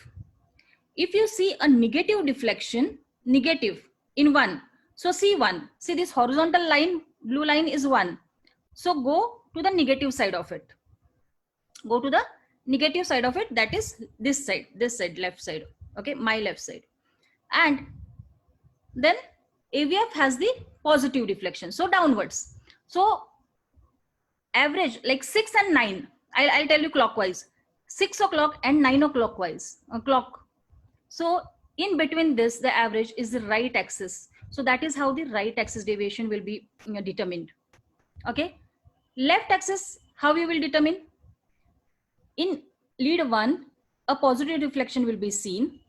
If you see a negative deflection, negative in 1. So C1, see this horizontal line, blue line is 1. So go to the negative side of it. Go to the negative side of it, that is this side, left side. Okay, my left side. And then AVF has the positive deflection, so downwards. So average like 6 and 9, I'll tell you clockwise, 6 o'clock and 9 o'clock wise clock. So in between this, the average is the right axis. So that is how the right axis deviation will be determined. Okay, left axis, how you will determine? In lead 1, a positive deflection will be seen,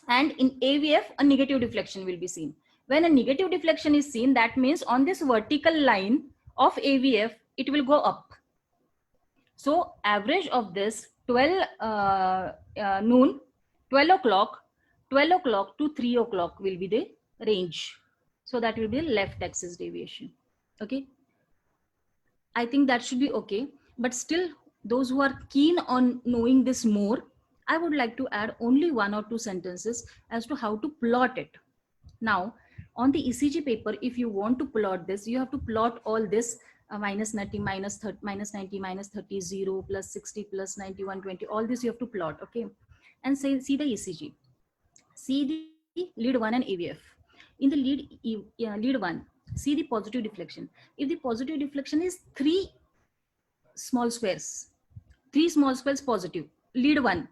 and in AVF, a negative deflection will be seen. When a negative deflection is seen, that means on this vertical line of AVF, it will go up. So average of this 12 noon, 12 o'clock to 3 o'clock will be the range. So that will be the left axis deviation. Okay, I think that should be okay. But still, those who are keen on knowing this more, I would like to add only 1 or 2 sentences as to how to plot it. Now, on the ECG paper, if you want to plot this, you have to plot all this minus 90, minus 30, minus 90, minus 30, 0, plus 60, plus 90, 120, all this you have to plot, okay? And say, see the ECG. See the lead 1 and AVF. In the lead 1, see the positive deflection. If the positive deflection is 3 small squares, 3 small squares positive, lead 1,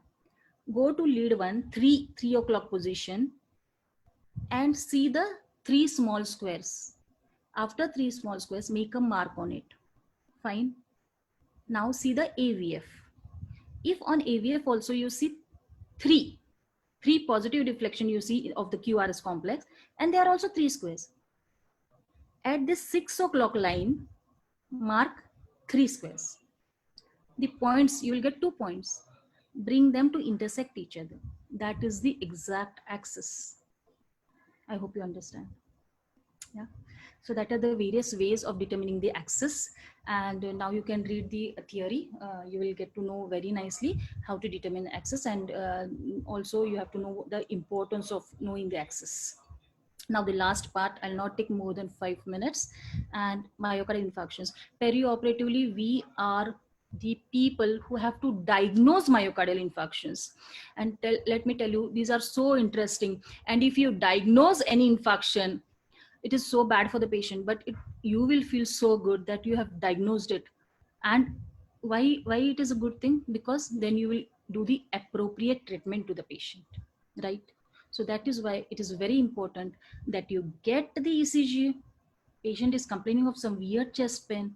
go to lead 1, 3 o'clock position, and see the 3 small squares. After 3 small squares, make a mark on it. Fine. Now see the AVF. If on AVF also you see 3 positive deflection you see of the QRS complex, and there are also 3 squares. At this 6 o'clock line, mark 3 squares. The points, you will get 2 points. Bring them to intersect each other. That is the exact axis. I hope you understand. Yeah. So that are the various ways of determining the axis. And now you can read the theory. You will get to know very nicely how to determine the axis. And also you have to know the importance of knowing the axis. Now the last part, I'll not take more than 5 minutes. And myocardial infarctions. Perioperatively, we are the people who have to diagnose myocardial infarctions. And let me tell you, these are so interesting. And if you diagnose any infarction, it is so bad for the patient, but you will feel so good that you have diagnosed it. And why it is a good thing? Because then you will do the appropriate treatment to the patient, right? So that is why it is very important that you get the ECG. Patient is complaining of some weird chest pain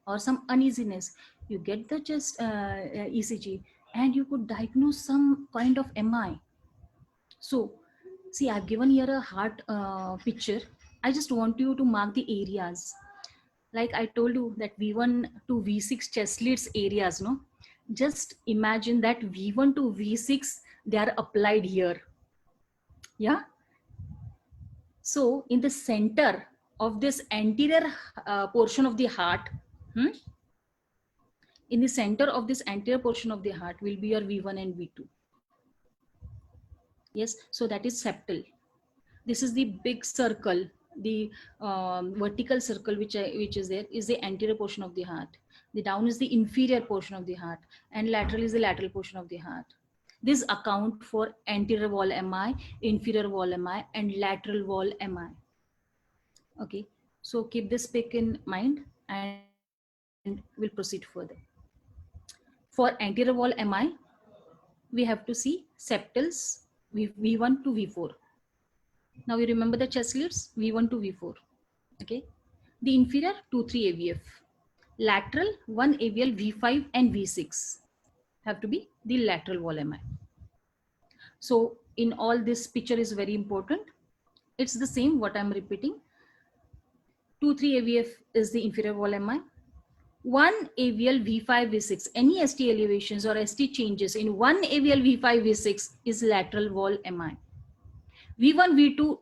or some uneasiness. You get the chest ECG and you could diagnose some kind of MI. So see, I've given here a heart picture. I just want you to mark the areas. Like I told you that V1 to V6 chest leads areas, no? Just imagine that V1 to V6, they are applied here. Yeah. So in the center of this anterior portion of the heart, in the center of this anterior portion of the heart will be your V1 and V2. Yes, so that is septal. This is the big circle, the vertical circle which is there is the anterior portion of the heart. The down is the inferior portion of the heart, and lateral is the lateral portion of the heart. This account for anterior wall MI, inferior wall MI, and lateral wall MI. Okay, so keep this pic in mind and we'll proceed further. For anterior wall MI, we have to see septals V1 to V4. Now you remember the chest leads V1 to V4. Okay, the inferior 2-3 AVF, lateral 1 AVL V5 and V6 have to be the lateral wall MI. So in all, this picture is very important. It's the same what I'm repeating. 2-3 AVF is the inferior wall MI. one AVL V5 V6, any ST elevations or ST changes in one AVL V5 V6 is lateral wall MI. V1 V2,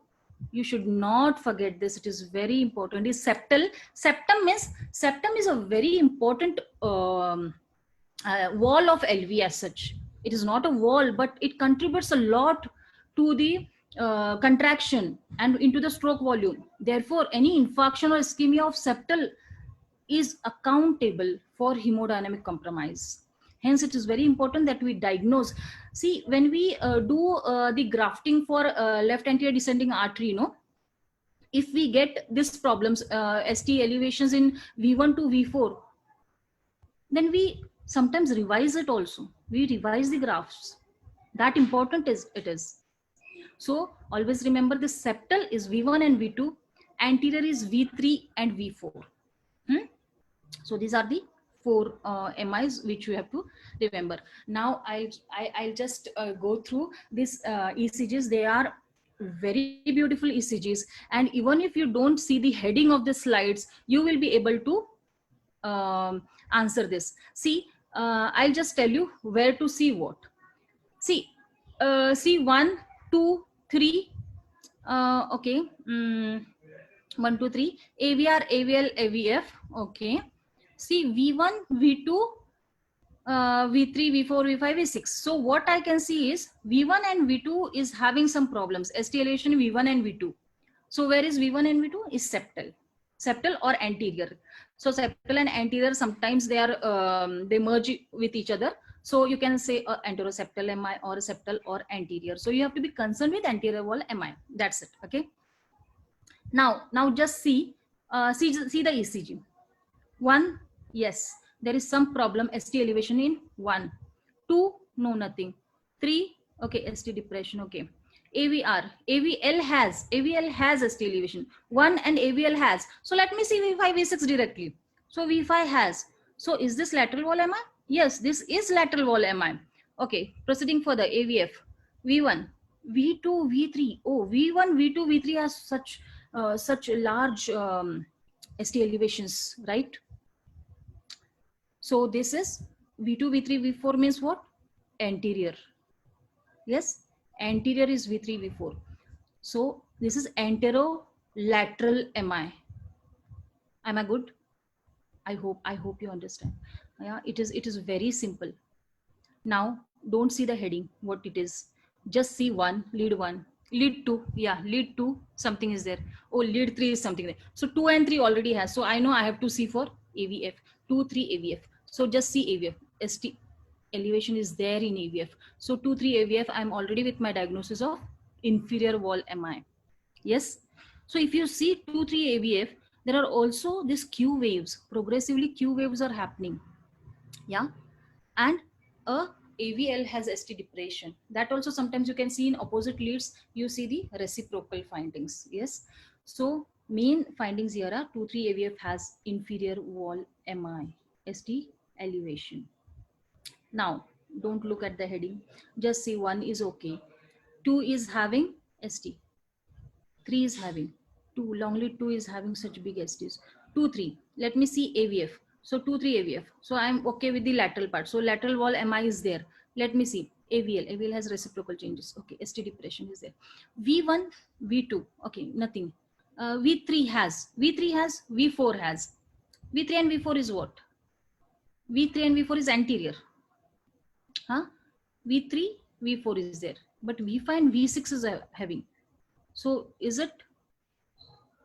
you should not forget this, it is very important, is septal. Septum is a very important wall of LV as such. It is not a wall, but it contributes a lot to the contraction and into the stroke volume. Therefore, any infarction or ischemia of septal is accountable for hemodynamic compromise. Hence, it is very important that we diagnose. See, when we do the grafting for left anterior descending artery, you know, if we get these problems, ST elevations in V1 to V4, then we sometimes revise it also. We revise the graphs. That important is it is. So always remember the septal is V1 and V2, anterior is V3 and V4. So these are the four MIs which you have to remember. Now I'll just go through these ECGs. They are very beautiful ECGs, and even if you don't see the heading of the slides, you will be able to answer this. See, I'll just tell you where to see what. See, see 1, 2, 3. Okay, 1, 2, 3. AVR, AVL, AVF. Okay. See V1, V2, V3, V4, V5, V6. So what I can see is V1 and V2 is having some problems. ST elevation V1 and V2. So where is V1 and V2 is septal or anterior. So septal and anterior, sometimes they are they merge with each other. So you can say anteroseptal MI or septal or anterior. So you have to be concerned with anterior wall MI. That's it. Okay. Now just see the ECG. 1, yes, there is some problem, ST elevation in 1. 2, no, nothing. 3, okay, ST depression, okay. AVR, AVL has ST elevation. 1 and AVL has. So let me see V5, V6 directly. So V5 has. So is this lateral wall MI? Yes, this is lateral wall MI. Okay, proceeding further, AVF, V1, V2, V3. Oh, V1, V2, V3 has such large ST elevations, right? So this is V2, V3, V4 means what? Anterior. Yes, anterior is V3, V4. So this is anterolateral MI. Am I good? I hope you understand. Yeah, it is very simple. Now don't see the heading, what it is. Just see lead 1, lead 2. Yeah, lead 2, something is there. Oh, lead 3 is something there. So 2 and 3 already has. So I know I have to see for AVF, 2, 3 AVF. So just see AVF, ST elevation is there in AVF. So 2, 3 AVF, I'm already with my diagnosis of inferior wall MI. Yes. So if you see 2, 3 AVF, there are also these Q waves, progressively Q waves are happening. Yeah. And a AVL has ST depression. That also sometimes you can see in opposite leads, you see the reciprocal findings. Yes. So main findings here are 2, 3 AVF has inferior wall MI, ST elevation. Now don't look at the heading, just see 1 is okay, 2 is having ST, 3 is having 2, long lead 2 is having such big STs, 2, 3. Let me see AVF. So 2, 3 AVF. So I'm okay with the lateral part. So lateral wall MI is there. Let me see AVL. AVL has reciprocal changes. Okay, ST depression is there. V1, V2. Okay, nothing. V3 has, V4 has. V3 and V4 is what? V3 and V4 is anterior. Huh? V3, V4 is there. But V5 and V6 is having. So is it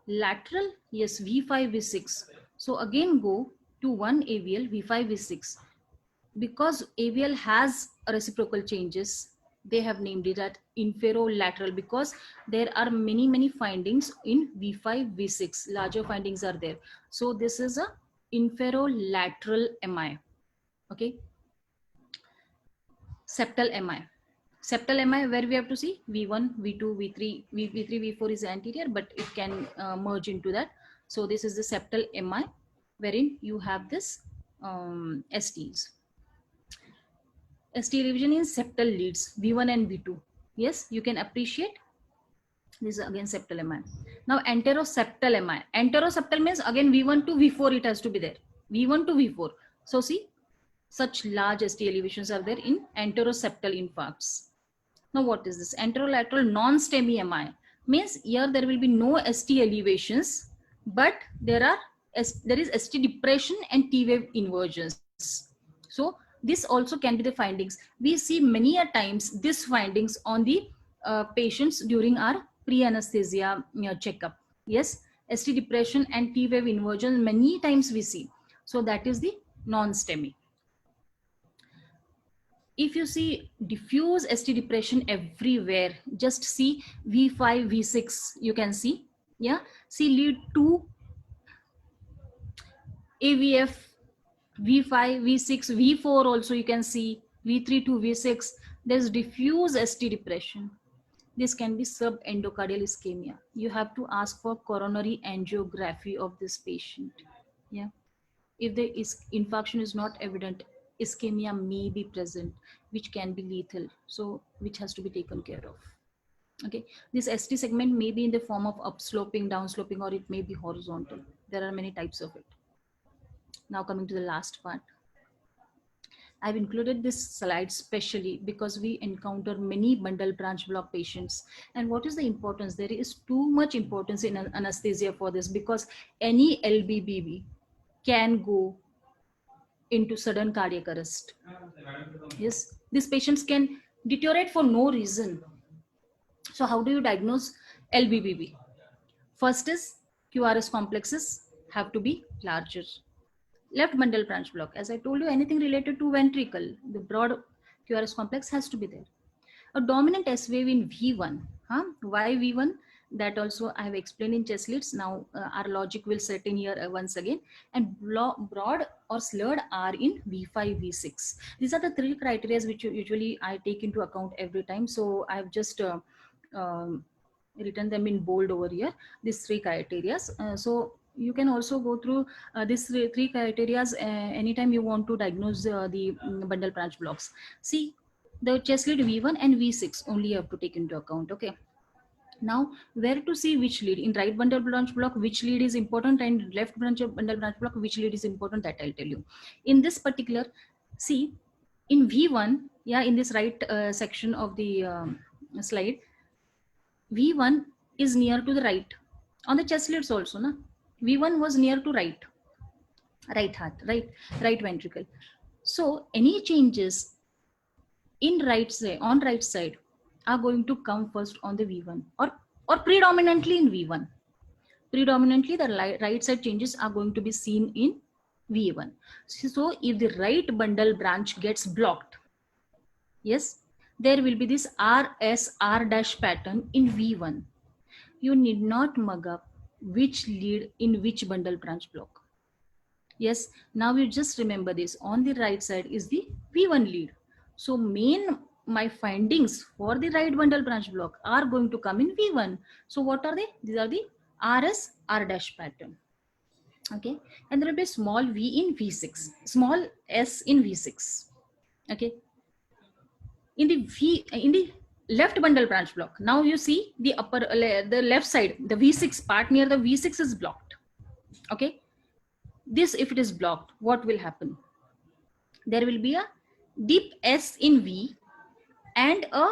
lateral? Yes, V5, V6. So again go to 1 AVL, V5, V6. Because AVL has reciprocal changes, they have named it at inferolateral because there are many findings in V5, V6. Larger findings are there. So this is a inferolateral MI. Okay. Septal MI. Septal MI, where we have to see V1, V2, V3, V3, V4 is anterior, but it can merge into that. So this is the septal MI, wherein you have this STs. ST revision in septal leads, V1 and V2. Yes, you can appreciate. This is again septal MI. Now anteroseptal MI. Anteroseptal means again V1 to V4 it has to be there. V1 to V4. So see, such large ST elevations are there in anteroseptal infarcts. Now what is this? Anterolateral non-STEMI MI means here there will be no ST elevations, but there is ST depression and T wave inversions. So this also can be the findings. We see many a times these findings on the patients during our pre-anesthesia checkup. Yes, ST depression and T wave inversion many times we see. So that is the non-STEMI. If you see diffuse ST depression everywhere, just see V5, V6, you can see, yeah, see lead 2, AVF, V5, V6, V4 also you can see, V3 to V6, there's diffuse ST depression. This can be subendocardial ischemia. You have to ask for coronary angiography of this patient. Yeah. If the infarction is not evident, ischemia may be present, which can be lethal. So which has to be taken care of. Okay. This ST segment may be in the form of upsloping, downsloping, or it may be horizontal. There are many types of it. Now coming to the last part. I've included this slide specially because we encounter many bundle branch block patients. And what is the importance? There is too much importance in anesthesia for this, because any LBBB can go into sudden cardiac arrest. Yes, these patients can deteriorate for no reason. So how do you diagnose LBBB? First is QRS complexes have to be larger. Left bundle branch block, as I told you, anything related to ventricle, the broad QRS complex has to be there. A dominant S wave in V1. Why V1? That also I have explained in chest leads. Now our logic will set in here once again. And broad or slurred R in V5, V6. These are the three criteria which usually I take into account every time. So I have just written them in bold over here, these three criteria. So you can also go through these three criteria anytime you want to diagnose the bundle branch blocks. See, the chest lead V1 and V6 only you have to take into account. Okay. Now, where to see which lead? In right bundle branch block, which lead is important, and left bundle branch block, which lead is important, that I'll tell you. In this particular, see, in V1, yeah, in this right section of the slide, V1 is near to the right. On the chest leads also, na? V1 was near to right heart, right ventricle. So any changes in right side, on right side, are going to come first on the V1 or predominantly in V1. Predominantly the right side changes are going to be seen in V1. So if the right bundle branch gets blocked, yes, there will be this RSR dash pattern in V1. You need not mug up which lead in which bundle branch block. Yes, now you just remember this. On the right side is the V1 lead. So my findings for the right bundle branch block are going to come in V1. So what are they? These are the RS R dash pattern. Okay, and there will be small v in V6, small s in V6. Okay, in the left bundle branch block, now you see the the left side, the V6 part near the V6 is blocked. Okay, this, if it is blocked, what will happen? There will be a deep S in V and a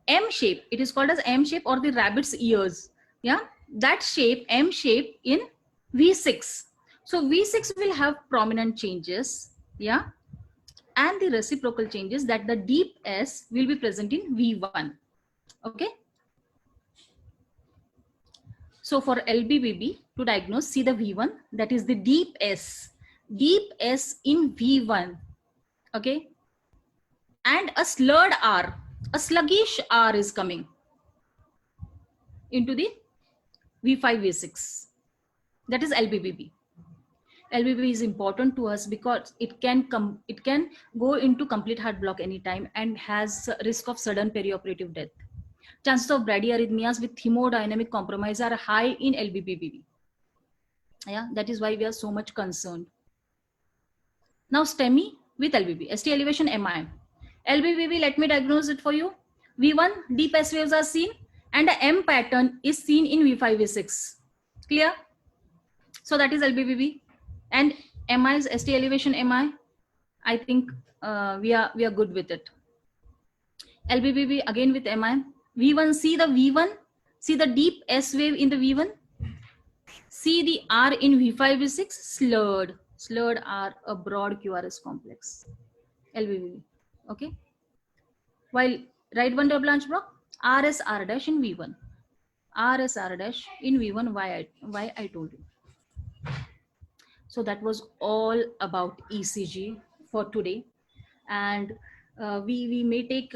M shape. It is called as M shape or the rabbit's ears. Yeah, that shape, M shape in V6. So V6 will have prominent changes. Yeah, and the reciprocal changes, that the deep S will be present in V1. Okay. So for LBBB to diagnose, see the V1, that is the deep S in V1. Okay. And a slurred R, a sluggish R is coming into the V5, V6. That is LBBB. LBBB is important to us because it can go into complete heart block anytime and has risk of sudden perioperative death. Chances of bradyarrhythmias with hemodynamic compromise are high in LBBB. Yeah, that is why we are so much concerned. Now STEMI with LBB, ST elevation MI. LBBB, let me diagnose it for you. V1, deep S waves are seen and a M pattern is seen in V5, V6. Clear? So that is LBBB. And MI's ST elevation MI. I think we are good with it. LBBB again with MI. V1, see the V1, see the deep S wave in the V1. See the R in V5, V6, slurred R, a broad QRS complex. LBBB. Okay. While right bundle branch block, RSR dash in V1. RSR dash in V1, why I told you. So that was all about ECG for today. And we may take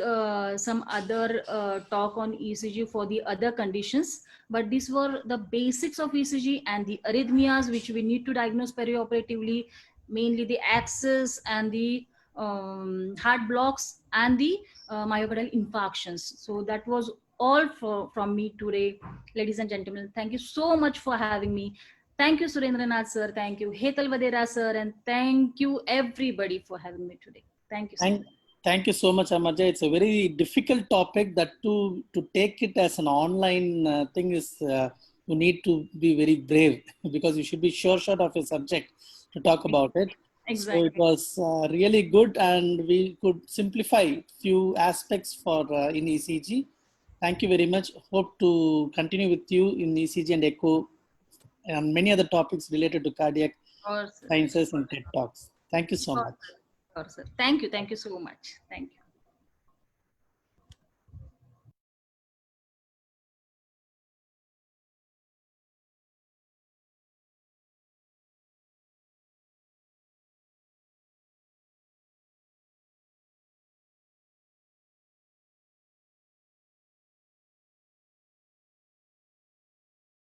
some other talk on ECG for the other conditions, but these were the basics of ECG and the arrhythmias which we need to diagnose perioperatively, mainly the access and the heart blocks and the myocardial infarctions. So that was all from me today, ladies and gentlemen. Thank you so much for having me. Thank you, Surendranath sir. Thank you, Hetal Vadera sir. And thank you everybody for having me today. Thank you so much. Thank you so much, Amarja. It's a very difficult topic that to take it as an online thing is, you need to be very brave because you should be sure of a subject to talk about it. Exactly. So it was really good, and we could simplify few aspects for in ECG. Thank you very much. Hope to continue with you in ECG and echo and many other topics related to cardiac sciences and TED Talks. Thank you so much. Sure, sir. Thank you. Thank you so much. Thank you.